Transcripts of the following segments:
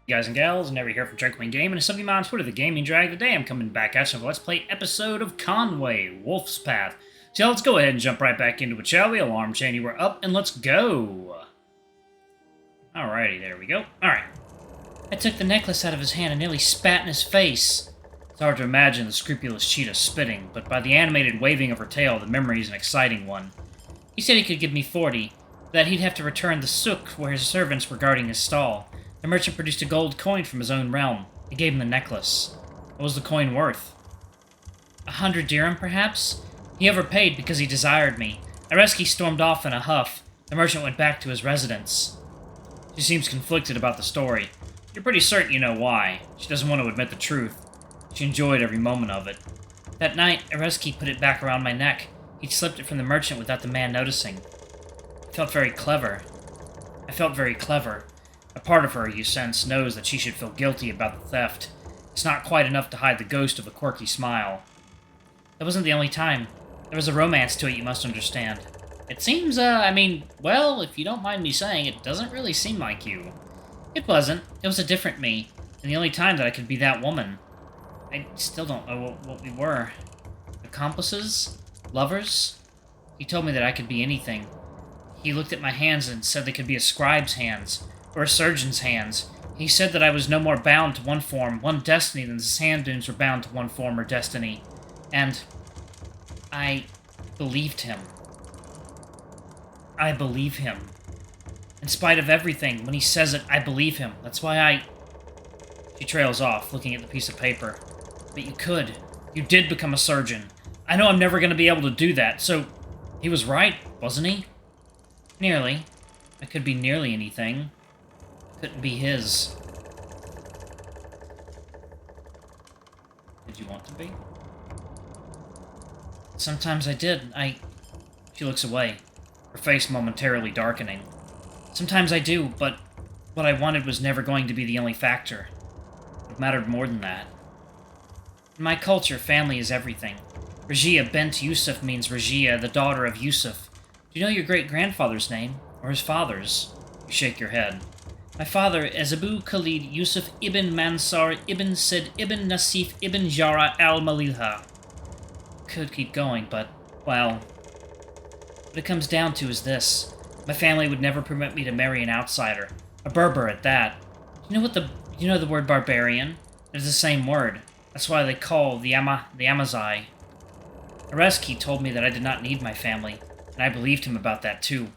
Guys and gals, Never here from Dragwing Game, and it's something on Twitter, the Gaming Drag. Today I'm coming back at you with a Let's Play episode of Conway, Wolf's Path. So let's go ahead and jump right back into it, shall we? Alarm chain, you were up, and let's go! Alrighty, there we go. Alright. I took the necklace out of his hand and nearly spat in his face. It's hard to imagine the scrupulous cheetah spitting, but by the animated waving of her tail, the memory is an exciting one. He said he could give me 40, that he'd have to return the souk where his servants were guarding his stall. The merchant produced a gold coin from his own realm. He gave him the necklace. What was the coin worth? 100 dirham, perhaps? He overpaid because he desired me. Areski stormed off in a huff. The merchant went back to his residence. She seems conflicted about the story. You're pretty certain you know why. She doesn't want to admit the truth. She enjoyed every moment of it. That night, Areski put it back around my neck. He'd slipped it from the merchant without the man noticing. I felt very clever. A part of her, you sense, knows that she should feel guilty about the theft. It's not quite enough to hide the ghost of a quirky smile. That wasn't the only time. There was a romance to it, you must understand. It seems, well, if you don't mind me saying, it doesn't really seem like you. It wasn't. It was a different me, and the only time that I could be that woman. I still don't know what we were. Accomplices? Lovers? He told me that I could be anything. He looked at my hands and said they could be a scribe's hands, or a surgeon's hands. He said that I was no more bound to one form, one destiny, than the sand dunes were bound to one form or destiny. And I believed him. I believe him. In spite of everything, when he says it, I believe him. That's why I... She trails off, looking at the piece of paper. But you could. You did become a surgeon. I know I'm never going to be able to do that, so... He was right, wasn't he? Nearly. I could be nearly anything. Couldn't be his. Did you want to be? Sometimes I did. She looks away, her face momentarily darkening. Sometimes I do, but what I wanted was never going to be the only factor. It mattered more than that. In my culture, family is everything. Rajeeyah bint Yusuf means Rajeeyah, the daughter of Yusuf. Do you know your great-grandfather's name? Or his father's? You shake your head. My father is Abu Khalid Yusuf ibn Mansar ibn Sid ibn Nasif ibn Jara al-Malilha. Could keep going, but, well... What it comes down to is this. My family would never permit me to marry an outsider. A Berber at that. You know the word barbarian? It's the same word. That's why they call the Amazigh. Areski told me that I did not need my family, and I believed him about that too.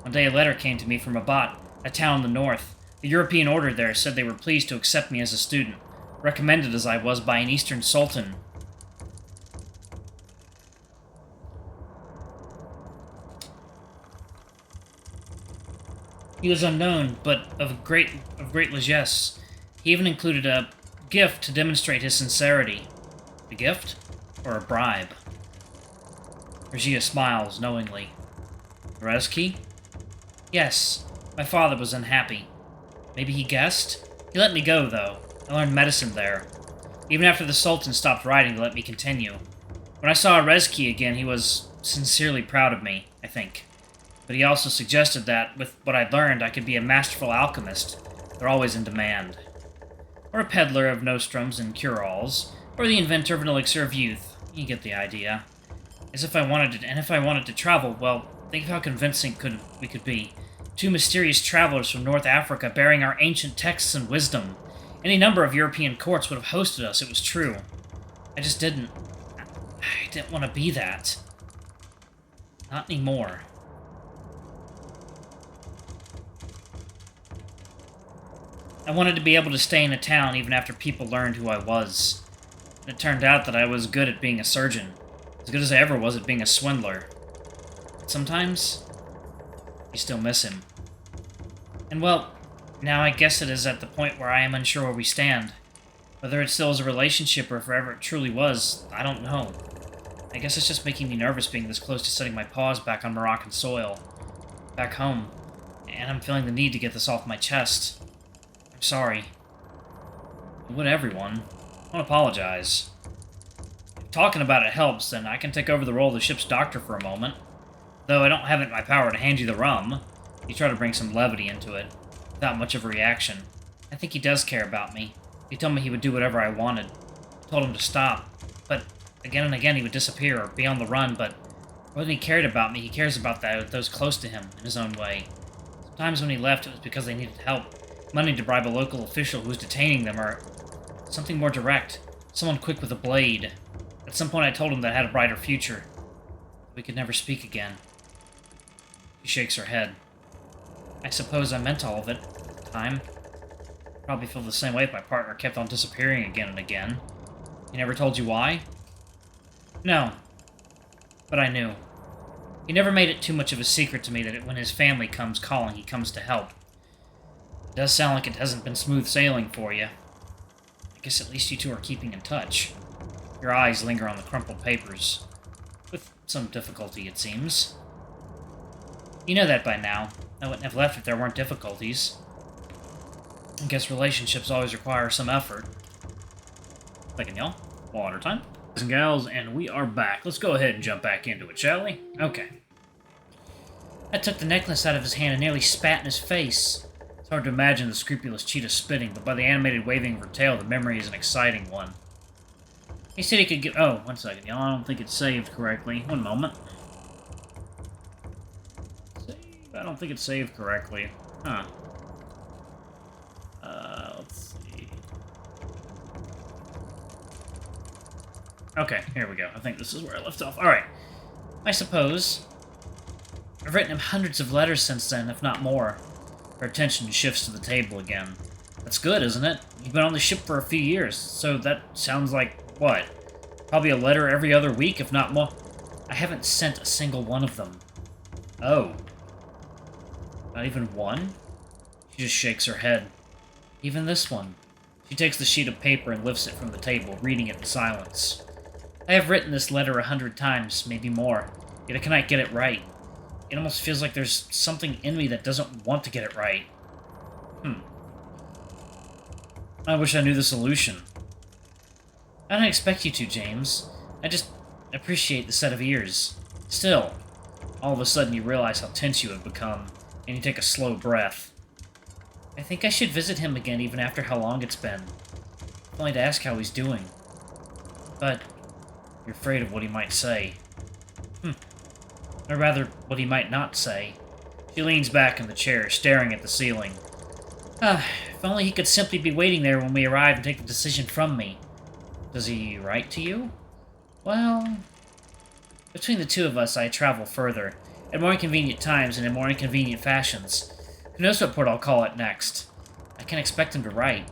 One day a letter came to me from Abat, a town in the north. The European order there said they were pleased to accept me as a student, recommended as I was by an Eastern Sultan. He was unknown, but of great largesse. He even included a gift to demonstrate his sincerity. A gift? Or a bribe? Rajeeyah smiles knowingly. Areski? Yes. My father was unhappy. Maybe he guessed? He let me go, though. I learned medicine there. Even after the Sultan stopped writing to let me continue. When I saw Areski again, he was sincerely proud of me, I think. But he also suggested that, with what I'd learned, I could be a masterful alchemist. They're always in demand. Or a peddler of nostrums and cure-alls. Or the inventor of an elixir of youth. You get the idea. If I wanted to travel, well, think of how convincing we could be. 2 mysterious travelers from North Africa bearing our ancient texts and wisdom. Any number of European courts would have hosted us, it was true. I just didn't... I didn't want to be that. Not anymore. I wanted to be able to stay in a town even after people learned who I was. And it turned out that I was good at being a surgeon. As good as I ever was at being a swindler. But sometimes... you still miss him. And well, now I guess it is at the point where I am unsure where we stand. Whether it still is a relationship or if ever it truly was, I don't know. I guess it's just making me nervous being this close to setting my paws back on Moroccan soil. Back home. And I'm feeling the need to get this off my chest. I'm sorry. I would everyone. I won't apologize. If talking about it helps, then I can take over the role of the ship's doctor for a moment. Though I don't have it in my power to hand you the rum. You try to bring some levity into it, without much of a reaction. I think he does care about me. He told me he would do whatever I wanted. I told him to stop. But again and again he would disappear or be on the run, but more than he cared about me, he cares about those close to him in his own way. Sometimes when he left, it was because they needed help. Money to bribe a local official who was detaining them, or something more direct. Someone quick with a blade. At some point I told him that I had a brighter future. We could never speak again. She shakes her head. I suppose I meant all of it at the time. I'd probably feel the same way if my partner kept on disappearing again and again. He never told you why? No. But I knew. He never made it too much of a secret to me that when his family comes calling, he comes to help. It does sound like it hasn't been smooth sailing for you. I guess at least you two are keeping in touch. Your eyes linger on the crumpled papers. With some difficulty, it seems. You know that by now. I wouldn't have left if there weren't difficulties. I guess relationships always require some effort. Second, y'all. Water time. Boys and gals, and we are back. Let's go ahead and jump back into it, shall we? Okay. I took the necklace out of his hand and nearly spat in his face. It's hard to imagine the scrupulous cheetah spitting, but by the animated waving of her tail, the memory is an exciting one. He said he could get... Oh, one second, y'all. I don't think it's saved correctly. One moment. Save? I don't think it's saved correctly. Huh. Let's see. Okay, here we go. I think this is where I left off. Alright. I suppose. I've written him hundreds of letters since then, if not more. Her attention shifts to the table again. That's good, isn't it? You've been on the ship for a few years, so that sounds like, what? Probably a letter every other week, if not more. I haven't sent a single one of them. Oh. Not even one? She just shakes her head. Even this one. She takes the sheet of paper and lifts it from the table, reading it in silence. I have written this letter 100 times, maybe more, yet I cannot get it right. It almost feels like there's something in me that doesn't want to get it right. I wish I knew the solution. I don't expect you to, James. I just appreciate the set of ears. Still, all of a sudden you realize how tense you have become, and you take a slow breath. I think I should visit him again even after how long it's been. Only to ask how he's doing. But you're afraid of what he might say. Or rather, what he might not say. She leans back in the chair, staring at the ceiling. If only he could simply be waiting there when we arrive and take the decision from me. Does he write to you? Well, between the two of us, I travel further, at more inconvenient times and in more inconvenient fashions. Who knows what port I'll call it next? I can't expect him to write.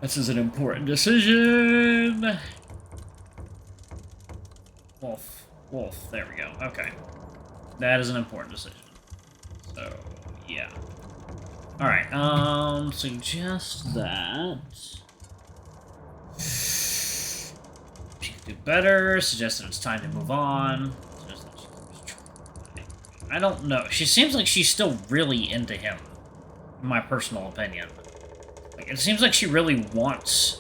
This is an important decision! Wolf, there we go, okay. That is an important decision. So, yeah. Alright, suggest that... She could do better, suggest that it's time to move on. Suggest that she keeps trying. I don't know. She seems like she's still really into him, in my personal opinion. Like, it seems like she really wants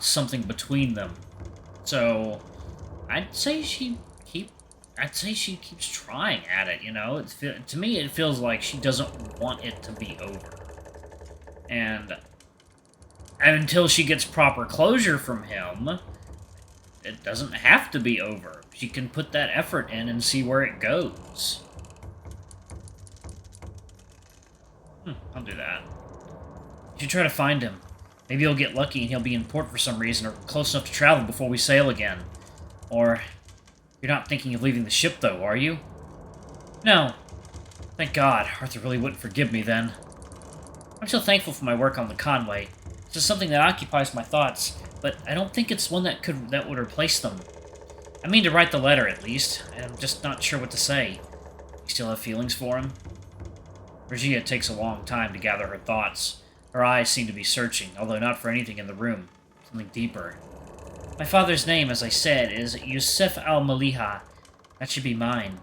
something between them. So, I'd say she keeps trying at it, you know? To me, it feels like she doesn't want it to be over. And until she gets proper closure from him, it doesn't have to be over. She can put that effort in and see where it goes. I'll do that. You should try to find him. Maybe you'll get lucky and he'll be in port for some reason, or close enough to travel before we sail again. Or... You're not thinking of leaving the ship, though, are you? No. Thank God. Arthur really wouldn't forgive me then. I'm still thankful for my work on the Conway. It's just something that occupies my thoughts, but I don't think it's one that would replace them. I mean to write the letter, at least. I'm just not sure what to say. You still have feelings for him? Rajeeyah takes a long time to gather her thoughts. Her eyes seem to be searching, although not for anything in the room. Something deeper. My father's name, as I said, is Yusuf al-Maliha. That should be mine.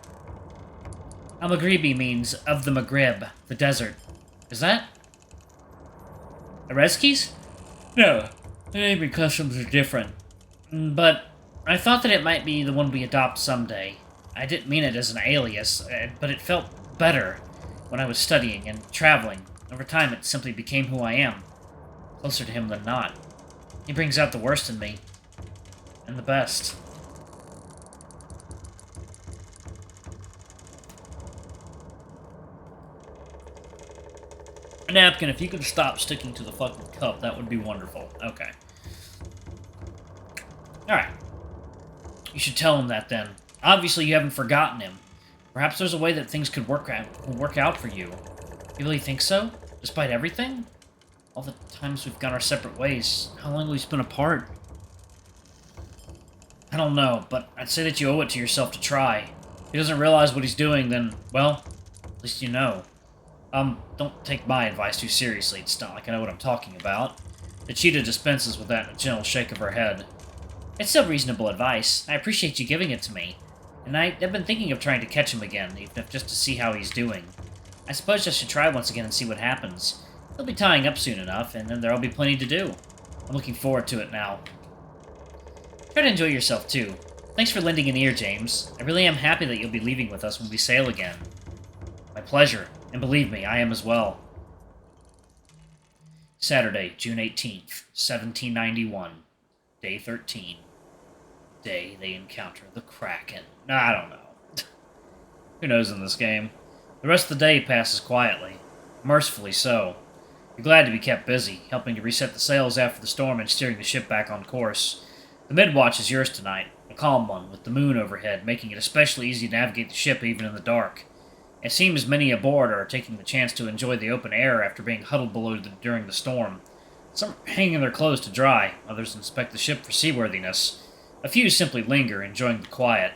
Al-Maghribi means of the Maghreb, the desert. Is that? Arezki's? No, the naming customs are different. But I thought that it might be the one we adopt someday. I didn't mean it as an alias, but it felt better when I was studying and traveling. Over time, it simply became who I am. Closer to him than not. He brings out the worst in me. And the best. Napkin, if you could stop sticking to the fucking cup, that would be wonderful. Okay. Alright. You should tell him that then. Obviously, you haven't forgotten him. Perhaps there's a way that things could work out for you. You really think so? Despite everything? All the times we've gone our separate ways. How long have we been apart? I don't know, but I'd say that you owe it to yourself to try. If he doesn't realize what he's doing, then, well, at least you know. Don't take my advice too seriously. It's not like I know what I'm talking about. Rajeeyah dispenses with that in a gentle shake of her head. It's still reasonable advice. I appreciate you giving it to me. And I've been thinking of trying to catch him again, even if just to see how he's doing. I suppose I should try once again and see what happens. He'll be tying up soon enough, and then there'll be plenty to do. I'm looking forward to it now. Try to enjoy yourself, too. Thanks for lending an ear, James. I really am happy that you'll be leaving with us when we sail again. My pleasure. And believe me, I am as well. Saturday, June 18th, 1791. Day 13. Day they encounter the Kraken. I don't know. Who knows in this game? The rest of the day passes quietly. Mercifully so. You're glad to be kept busy, helping to reset the sails after the storm and steering the ship back on course. The mid-watch is yours tonight, a calm one, with the moon overhead, making it especially easy to navigate the ship even in the dark. It seems many aboard are taking the chance to enjoy the open air after being huddled below during the storm. Some are hanging their clothes to dry, others inspect the ship for seaworthiness. A few simply linger, enjoying the quiet.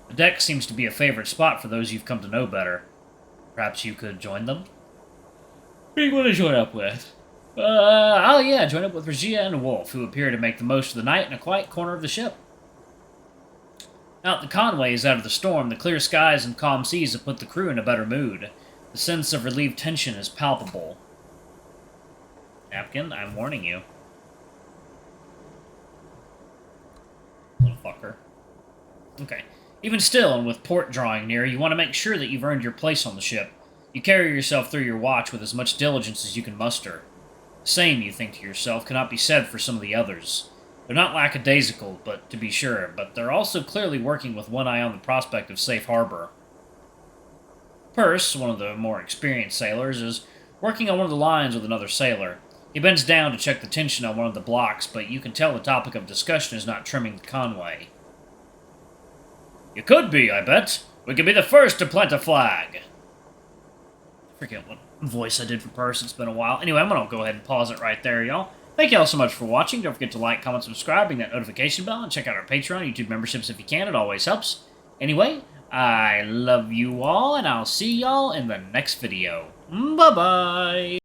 The deck seems to be a favorite spot for those you've come to know better. Perhaps you could join them? Who do you want to join up with? Join up with Rajeeyah and Wolf, who appear to make the most of the night in a quiet corner of the ship. Now that the Conway is out of the storm, the clear skies and calm seas have put the crew in a better mood. The sense of relieved tension is palpable. Napkin, I'm warning you. Little fucker. Okay. Even still, and with port drawing near, you want to make sure that you've earned your place on the ship. You carry yourself through your watch with as much diligence as you can muster. The same, you think to yourself, cannot be said for some of the others. They're not lackadaisical, but to be sure, but they're also clearly working with one eye on the prospect of safe harbor. Perce, one of the more experienced sailors, is working on one of the lines with another sailor. He bends down to check the tension on one of the blocks, but you can tell the topic of discussion is not trimming the Conway. You could be, I bet. We could be the first to plant a flag. I forget what voice I did for Perce. It's been a while. Anyway, I'm going to go ahead and pause it right there, y'all. Thank y'all so much for watching. Don't forget to like, comment, subscribe, ring that notification bell, and check out our Patreon, YouTube memberships if you can. It always helps. Anyway, I love you all, and I'll see y'all in the next video. Bye-bye!